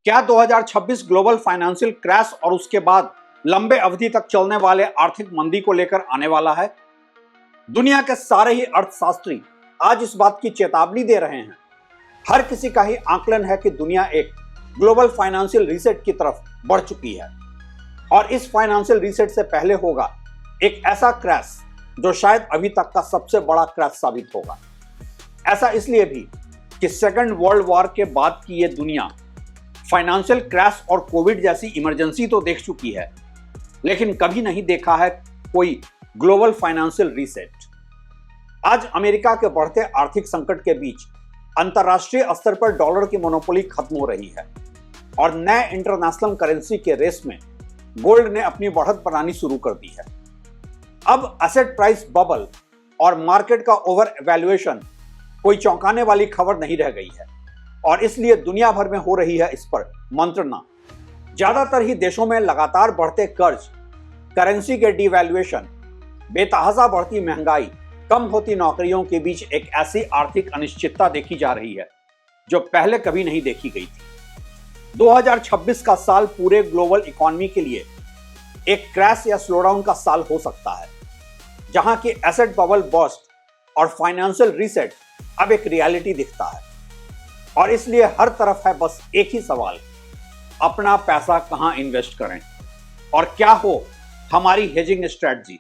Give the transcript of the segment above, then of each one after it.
क्या 2026 global financial crash और उसके बाद लंबे अवधि तक चलने वाले आर्थिक मंदी को लेकर आने वाला है? दुनिया के सारे ही अर्थशास्त्री आज इस बात की चेतावनी दे रहे हैं। हर किसी का ही आकलन है कि दुनिया एक ग्लोबल फाइनेंशियल रीसेट की तरफ बढ़ चुकी है और इस फाइनेंशियल रीसेट से पहले होगा एक ऐसा क्रैश जो शायद अभी तक का सबसे बड़ा क्रैश साबित होगा। ऐसा इसलिए भी कि सेकेंड वर्ल्ड वॉर के बाद की ये दुनिया फाइनेंशियल क्रैश और कोविड जैसी इमरजेंसी तो देख चुकी है, लेकिन कभी नहीं देखा है कोई ग्लोबल फाइनेंशियल रीसेट। आज अमेरिका के बढ़ते आर्थिक संकट के बीच अंतर्राष्ट्रीय स्तर पर डॉलर की मोनोपोली खत्म हो रही है और नए इंटरनेशनल करेंसी के रेस में गोल्ड ने अपनी बढ़त बनानी शुरू कर दी है। अब एसेट प्राइस बबल और मार्केट का ओवर वैल्यूएशन कोई चौंकाने वाली खबर नहीं रह गई है और इसलिए दुनिया भर में हो रही है इस पर मंत्रणा। ज्यादातर ही देशों में लगातार बढ़ते कर्ज, करेंसी के डिवैल्यूएशन, बेतहाशा बढ़ती महंगाई, कम होती नौकरियों के बीच एक ऐसी आर्थिक अनिश्चितता देखी जा रही है जो पहले कभी नहीं देखी गई थी। 2026 का साल पूरे ग्लोबल इकोनॉमी के लिए एक क्रैश या स्लोडाउन का साल हो सकता है, जहां की एसेट बबल बर्स्ट और फाइनेंशियल रीसेट अब एक रियलिटी दिखता है। और इसलिए हर तरफ है बस एक ही सवाल, अपना पैसा कहां इन्वेस्ट करें और क्या हो हमारी हेजिंग स्ट्रेटजी,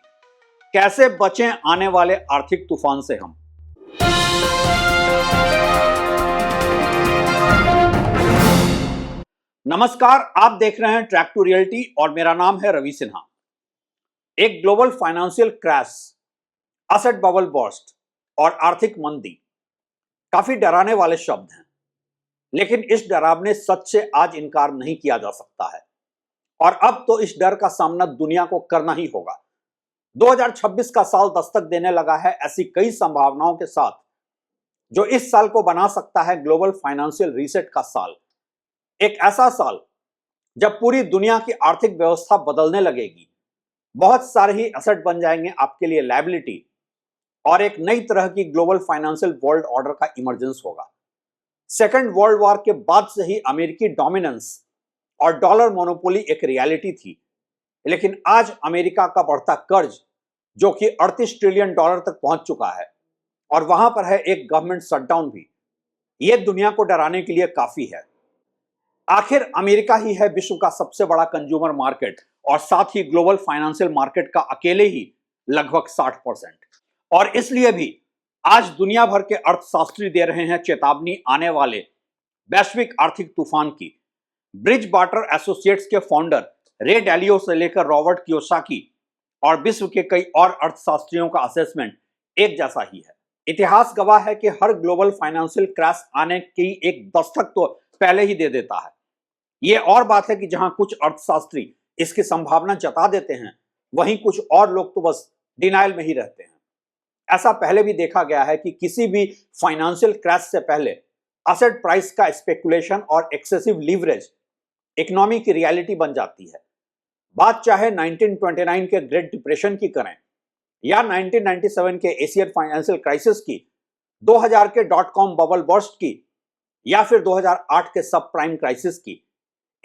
कैसे बचें आने वाले आर्थिक तूफान से हम। नमस्कार, आप देख रहे हैं ट्रैक टू रियलिटी और मेरा नाम है रवि सिन्हा। एक global financial crash, asset bubble burst और आर्थिक मंदी काफी डराने वाले शब्द हैं, लेकिन इस डरावने सच से आज इनकार नहीं किया जा सकता है और अब तो इस डर का सामना दुनिया को करना ही होगा। 2026 का साल दस्तक देने लगा है ऐसी कई संभावनाओं के साथ, जो इस साल को बना सकता है ग्लोबल फाइनेंशियल रीसेट का साल। एक ऐसा साल जब पूरी दुनिया की आर्थिक व्यवस्था बदलने लगेगी, बहुत सारे ही एसेट बन जाएंगे आपके लिए लायबिलिटी और एक नई तरह की ग्लोबल फाइनेंशियल वर्ल्ड ऑर्डर का इमरजेंस होगा। सेकेंड वर्ल्ड वॉर के बाद से ही अमेरिकी डोमिनेंस और डॉलर मोनोपोली एक रियलिटी थी, लेकिन आज अमेरिका का बढ़ता कर्ज जो कि 38 ट्रिलियन डॉलर तक पहुंच चुका है और वहां पर है एक गवर्नमेंट शटडाउन भी, यह दुनिया को डराने के लिए काफी है। आखिर अमेरिका ही है विश्व का सबसे बड़ा कंज्यूमर मार्केट और साथ ही ग्लोबल फाइनेंशियल मार्केट का अकेले ही लगभग 60%। और इसलिए भी आज दुनिया भर के अर्थशास्त्री दे रहे हैं चेतावनी आने वाले वैश्विक आर्थिक तूफान की। ब्रिज वाटर एसोसिएट्स के फाउंडर रे डालियो से लेकर रॉबर्ट कियोसाकी और विश्व के कई और अर्थशास्त्रियों का असेसमेंट एक जैसा ही है। इतिहास गवाह है कि हर ग्लोबल फाइनेंशियल क्रैश आने की एक दस्तक तो पहले ही दे देता है। यह और बात है कि जहां कुछ अर्थशास्त्री इसकी संभावना जता देते हैं, वहीं कुछ और लोग तो बस डिनाइल में ही रहते हैं। ऐसा पहले भी देखा गया है कि किसी भी फाइनेंशियल क्रैश से पहले एसेट प्राइस का स्पेकुलेशन और एक्सेसिव लीवरेज इकोनॉमी की रियलिटी बन जाती है। बात चाहे 1929 के ग्रेट डिप्रेशन की करें या 1997 के एशियन फाइनेंशियल क्राइसिस की, 2000 के .com बबल बर्स्ट की या फिर 2008 के सब प्राइम क्राइसिस की,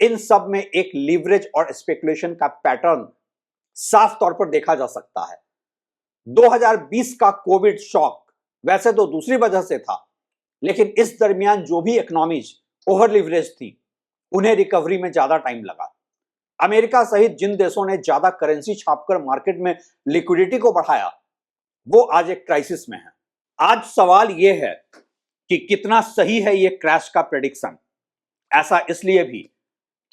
इन सब में एक लीवरेज और स्पेकुलेशन का पैटर्न साफ तौर पर देखा जा सकता है। 2020 का कोविड शॉक वैसे तो दूसरी वजह से था, लेकिन इस दरमियान जो भी इकोनॉमीज ओवर लिवरेज थी, उन्हें रिकवरी में ज्यादा टाइम लगा। अमेरिका सहित जिन देशों ने ज्यादा करेंसी छापकर मार्केट में लिक्विडिटी को बढ़ाया, वो आज एक क्राइसिस में है। आज सवाल यह है कि कितना सही है यह क्रैश का प्रेडिक्शन। ऐसा इसलिए भी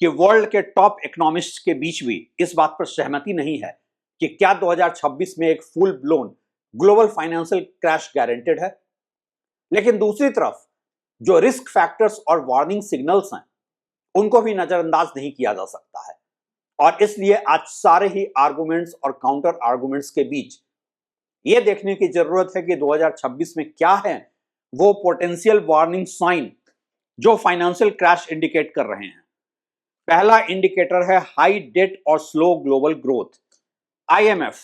कि वर्ल्ड के टॉप इकोनॉमिस्ट्स के बीच भी इस बात पर सहमति नहीं है कि क्या 2026 में एक full blown global financial crash guaranteed है। लेकिन दूसरी तरफ जो रिस्क फैक्टर्स और वार्निंग सिग्नल्स हैं, उनको भी नजरअंदाज नहीं किया जा सकता है और इसलिए आज सारे ही आर्गुमेंट्स और काउंटर आर्गुमेंट्स के बीच यह देखने की जरूरत है कि 2026 में क्या है वो पोटेंशियल वार्निंग साइन जो फाइनेंशियल क्रैश इंडिकेट कर रहे हैं। पहला इंडिकेटर है हाई डेट और slow global growth. IMF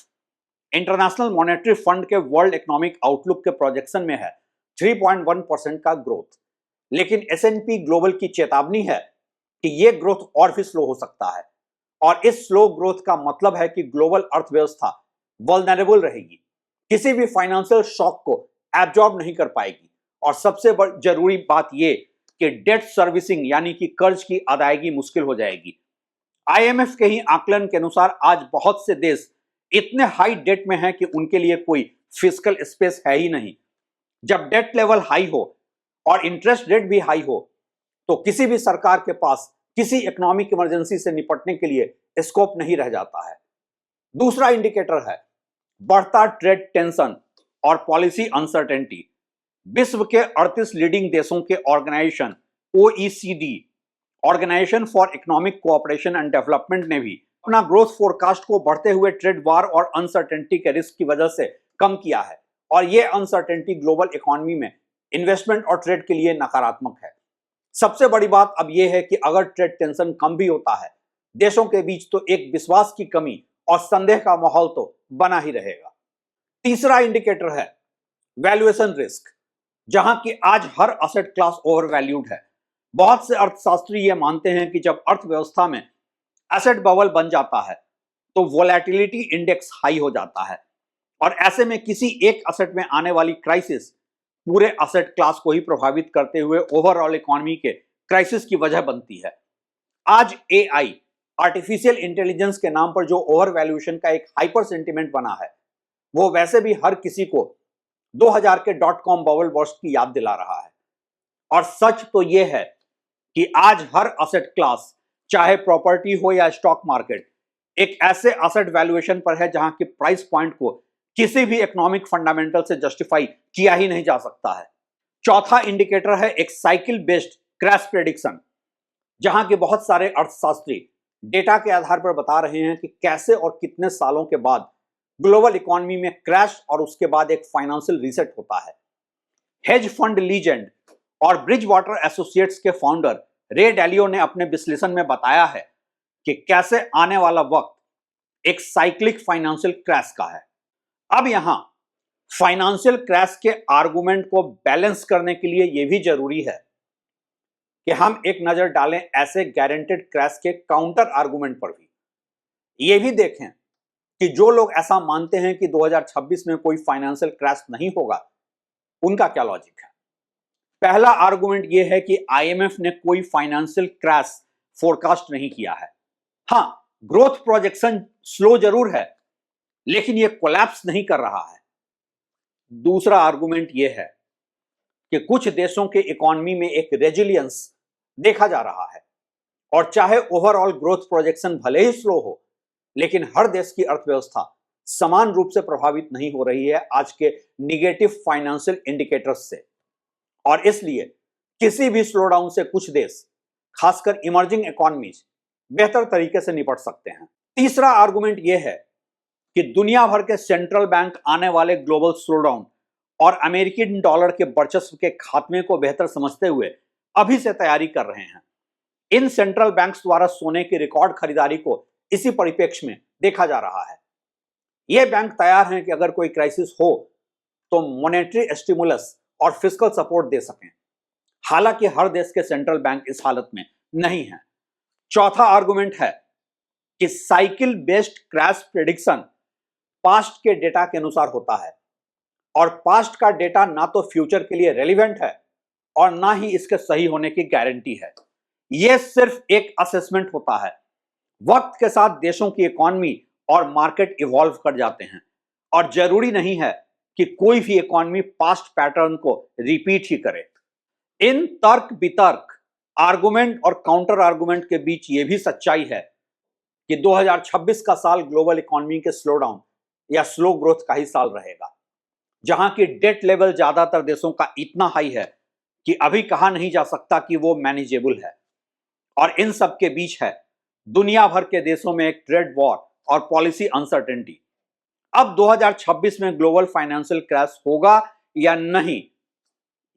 international monetary fund के वर्ल्ड इकोनॉमिक आउटलुक के प्रोजेक्शन में है 3.1% का ग्रोथ, लेकिन S&P ग्लोबल की चेतावनी है कि ये ग्रोथ और भी स्लो हो सकता है और इस स्लो ग्रोथ का मतलब है कि ग्लोबल अर्थव्यवस्था वल्नरेबल रहेगी, किसी भी फाइनेंशियल शॉक को एब्जॉर्ब नहीं कर पाएगी और सबसे जरूरी बात यह कि डेट सर्विसिंग यानी कि कर्ज की अदायगी मुश्किल हो जाएगी। आईएमएफ के ही आकलन के अनुसार आज बहुत से देश इतने हाई डेट में हैं कि उनके लिए कोई फिस्कल स्पेस है ही नहीं। जब डेट लेवल हाई हो और इंटरेस्ट रेट भी हाई हो तो किसी भी सरकार के पास किसी इकोनॉमिक इमरजेंसी से निपटने के लिए स्कोप नहीं रह जाता है। दूसरा इंडिकेटर है बढ़ता ट्रेड टेंशन और पॉलिसी अनसर्टेनिटी। विश्व के 38 लीडिंग देशों के organisation OECD, organisation for economic cooperation and development, ने भी अपना ग्रोथ फोरकास्ट को बढ़ते हुए ट्रेड वार और अनसर्टेनिटी के रिस्क की वजह से कम किया है और यह अनसर्टेनिटी ग्लोबल इकोनॉमी में इन्वेस्टमेंट और ट्रेड के लिए नकारात्मक है। सबसे बड़ी बात अब यह है कि अगर ट्रेड टेंशन कम भी होता है, देशों के बीच तो एक विश्वास की कमी और संदेह का माहौल तो बना ही रहेगा। तीसरा इंडिकेटर है वैल्यूएशन रिस्क, जहां की आज हर असेट क्लास ओवर वैल्यूड है। बहुत से अर्थशास्त्री ये मानते हैं कि जब अर्थव्यवस्था में एसेट बबल बन जाता है तो वोलेटिलिटी इंडेक्स हाई हो जाता है और ऐसे में किसी एक असेट में आने वाली क्राइसिस पूरे असेट क्लास को ही प्रभावित करते हुए ओवरऑल इकोनॉमी के क्राइसिस की वजह बनती है। आज एआई, आर्टिफिशियल इंटेलिजेंस के नाम पर जो ओवर वैल्यूएशन का एक हाइपर सेंटिमेंट बना है, वो वैसे भी हर किसी को 2000 के .com बबल बर्स्ट की याद दिला रहा है। और सच तो यह है कि आज हर असेट क्लास, चाहे प्रॉपर्टी हो या स्टॉक मार्केट, एक ऐसे असेट वैल्यूएशन पर है जहां की प्राइस पॉइंट को किसी भी इकोनॉमिक फंडामेंटल से जस्टिफाई किया ही नहीं जा सकता है। चौथा इंडिकेटर है एक साइकिल बेस्ड क्रैश प्रेडिक्शन, जहां के बहुत सारे अर्थशास्त्री डेटा के आधार पर बता रहे हैं कि कैसे और कितने सालों के बाद ग्लोबल इकोनॉमी में क्रैश और उसके बाद एक फाइनेंशियल रीसेट होता है। हेज फंड लीजेंड और ब्रिज वाटर एसोसिएट्स के फाउंडर रे डैलियो ने अपने विश्लेषण में बताया है कि कैसे आने वाला वक्त एक साइक्लिक फाइनेंशियल क्रैश का है। अब यहां फाइनेंशियल क्रैश के आर्गुमेंट को बैलेंस करने के लिए यह भी जरूरी है कि हम एक नजर डालें ऐसे गारंटेड क्रैश के काउंटर आर्गुमेंट पर भी। यह भी देखें कि जो लोग ऐसा मानते हैं कि 2026 में कोई फाइनेंशियल क्रैश नहीं होगा, उनका क्या लॉजिक है। पहला आर्गुमेंट यह है कि आईएमएफ ने कोई फाइनेंशियल क्रैश फोरकास्ट नहीं किया है। हां, ग्रोथ प्रोजेक्शन स्लो जरूर है, लेकिन यह कोलैप्स नहीं कर रहा है। दूसरा आर्गुमेंट यह है कि कुछ देशों के इकोनॉमी में एक रेजिलियंस देखा जा रहा है और चाहे ओवरऑल ग्रोथ प्रोजेक्शन भले ही स्लो हो, लेकिन हर देश की अर्थव्यवस्था समान रूप से प्रभावित नहीं हो रही है आज के निगेटिव फाइनेंशियल इंडिकेटर्स से, और इसलिए किसी भी स्लोडाउन से कुछ देश, खासकर इमर्जिंग इकोनॉमीज, बेहतर तरीके से निपट सकते हैं। तीसरा आर्गुमेंट यह है कि दुनिया भर के सेंट्रल बैंक आने वाले ग्लोबल स्लोडाउन और अमेरिकी डॉलर के वर्चस्व के खात्मे को बेहतर समझते हुए अभी से तैयारी कर रहे हैं। इन सेंट्रल बैंक्स द्वारा सोने की रिकॉर्ड खरीदारी को इसी परिप्रेक्ष्य में देखा जा रहा है। ये बैंक तैयार हैं कि अगर कोई क्राइसिस हो तो मॉनेटरी स्टिमुलस और फिस्कल सपोर्ट दे सकें। हालांकि हर देश के सेंट्रल बैंक इस हालत में नहीं है। चौथा आर्गुमेंट है कि cycle based crash prediction past के डेटा के अनुसार होता है और पास्ट का डेटा ना तो फ्यूचर के लिए रेलिवेंट है और ना ही इसके सही होने की गारंटी है। यह सिर्फ एक असेसमेंट होता है। वक्त के साथ देशों की इकोनॉमी और मार्केट इवॉल्व कर जाते हैं और जरूरी नहीं है कि कोई भी इकोनॉमी पास्ट पैटर्न को रिपीट ही करे। इन तर्क वितर्क, आर्गुमेंट और काउंटर आर्गुमेंट के बीच यह भी सच्चाई है कि 2026 का साल ग्लोबल इकोनॉमी के स्लोडाउन या स्लो ग्रोथ का ही साल रहेगा, जहां की डेट लेवल ज्यादातर देशों का इतना हाई है कि अभी कहा नहीं जा सकता कि वो मैनेजेबल है, और इन सब के बीच है दुनिया भर के देशों में एक ट्रेड वॉर और पॉलिसी अनसर्टेनिटी। अब 2026 में ग्लोबल फाइनेंशियल क्रैश होगा या नहीं,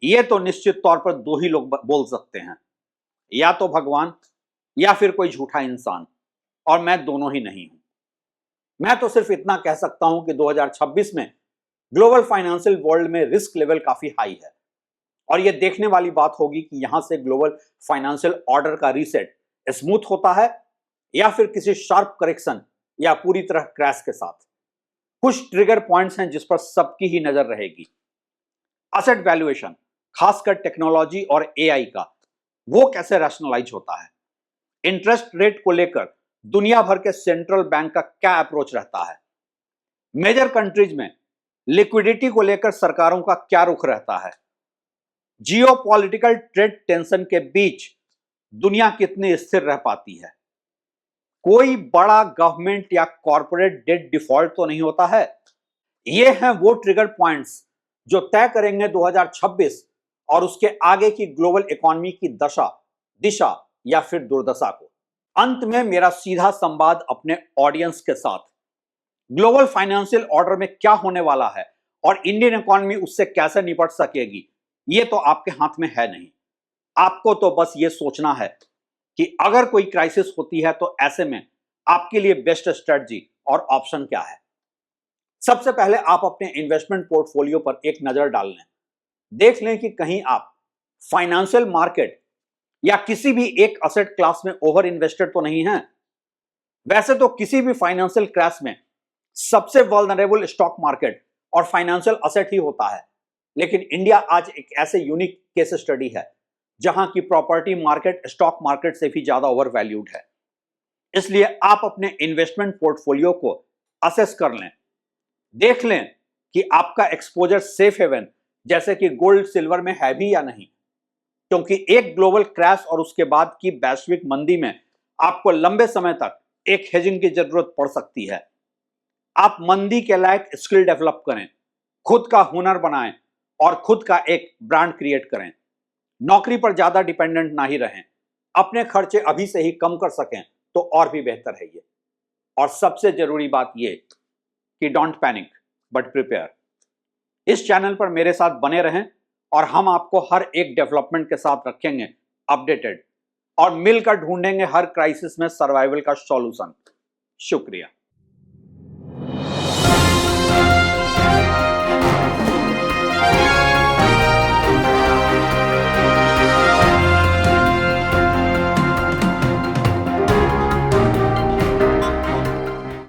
यह तो निश्चित तौर पर दो ही लोग बोल सकते हैं, या तो भगवान या फिर कोई झूठा इंसान, और मैं दोनों ही नहीं हूं। मैं तो सिर्फ इतना कह सकता हूं कि 2026 में ग्लोबल फाइनेंशियल वर्ल्ड में रिस्क लेवल काफी हाई है और यह देखने वाली बात होगी कि यहां से ग्लोबल फाइनेंशियल ऑर्डर का रीसेट स्मूथ होता है या फिर किसी शार्प करेक्शन या पूरी तरह क्रैश के साथ। कुछ ट्रिगर पॉइंट्स हैं जिस पर सबकी ही नजर रहेगी। एसेट वैल्यूएशन, खासकर टेक्नोलॉजी और एआई का, वो कैसे रैशनलाइज होता है। इंटरेस्ट रेट को लेकर दुनिया भर के सेंट्रल बैंक का क्या अप्रोच रहता है। मेजर कंट्रीज में लिक्विडिटी को लेकर सरकारों का क्या रुख रहता है। जियोपॉलिटिकल ट्रेड टेंशन के बीच दुनिया कितनी स्थिर रह पाती है। कोई बड़ा गवर्नमेंट या कॉर्पोरेट डेट डिफॉल्ट तो नहीं होता है। ये हैं वो ट्रिगर पॉइंट्स जो तय करेंगे 2026 और उसके आगे की ग्लोबल इकोनॉमी की दशा, दिशा या फिर दुर्दशा को। अंत में मेरा सीधा संवाद अपने ऑडियंस के साथ, ग्लोबल फाइनेंशियल ऑर्डर में क्या होने वाला है और इंडियन इकोनॉमी उससे कैसे निपट सकेगी, ये तो आपके हाथ में है नहीं। आपको तो बस ये सोचना है कि अगर कोई क्राइसिस होती है तो ऐसे में आपके लिए बेस्ट स्ट्रेटजी और ऑप्शन क्या है। सबसे पहले आप अपने इन्वेस्टमेंट पोर्टफोलियो पर एक नजर डाल लें। देख लें कि कहीं आप फाइनेंशियल मार्केट या किसी भी एक असेट क्लास में ओवर इन्वेस्टेड तो नहीं हैं। वैसे तो किसी भी फाइनेंशियल क्रैश में सबसे वल्नरेबल स्टॉक मार्केट और फाइनेंशियल असेट ही होता है, लेकिन इंडिया आज एक ऐसे यूनिक केस स्टडी है जहां की प्रॉपर्टी मार्केट स्टॉक मार्केट से भी ज्यादा ओवर वैल्यूड है। इसलिए आप अपने इन्वेस्टमेंट पोर्टफोलियो को असेस कर लें, देख लें कि आपका एक्सपोजर सेफ हेवन जैसे कि गोल्ड सिल्वर में है भी या नहीं, क्योंकि एक ग्लोबल क्रैश और उसके बाद की वैश्विक मंदी में आपको लंबे समय तक एक हेजिंग की जरूरत पड़ सकती है। आप मंदी के लायक स्किल डेवलप करें, खुद का हुनर बनाएं और खुद का एक ब्रांड क्रिएट करें। नौकरी पर ज्यादा डिपेंडेंट ना ही रहें। अपने खर्चे अभी से ही कम कर सकें तो और भी बेहतर है ये। और सबसे जरूरी बात ये कि डोंट पैनिक बट प्रिपेयर। इस चैनल पर मेरे साथ बने रहें और हम आपको हर एक डेवलपमेंट के साथ रखेंगे अपडेटेड और मिलकर ढूंढेंगे हर क्राइसिस में सर्वाइवल का सॉल्यूशन। शुक्रिया।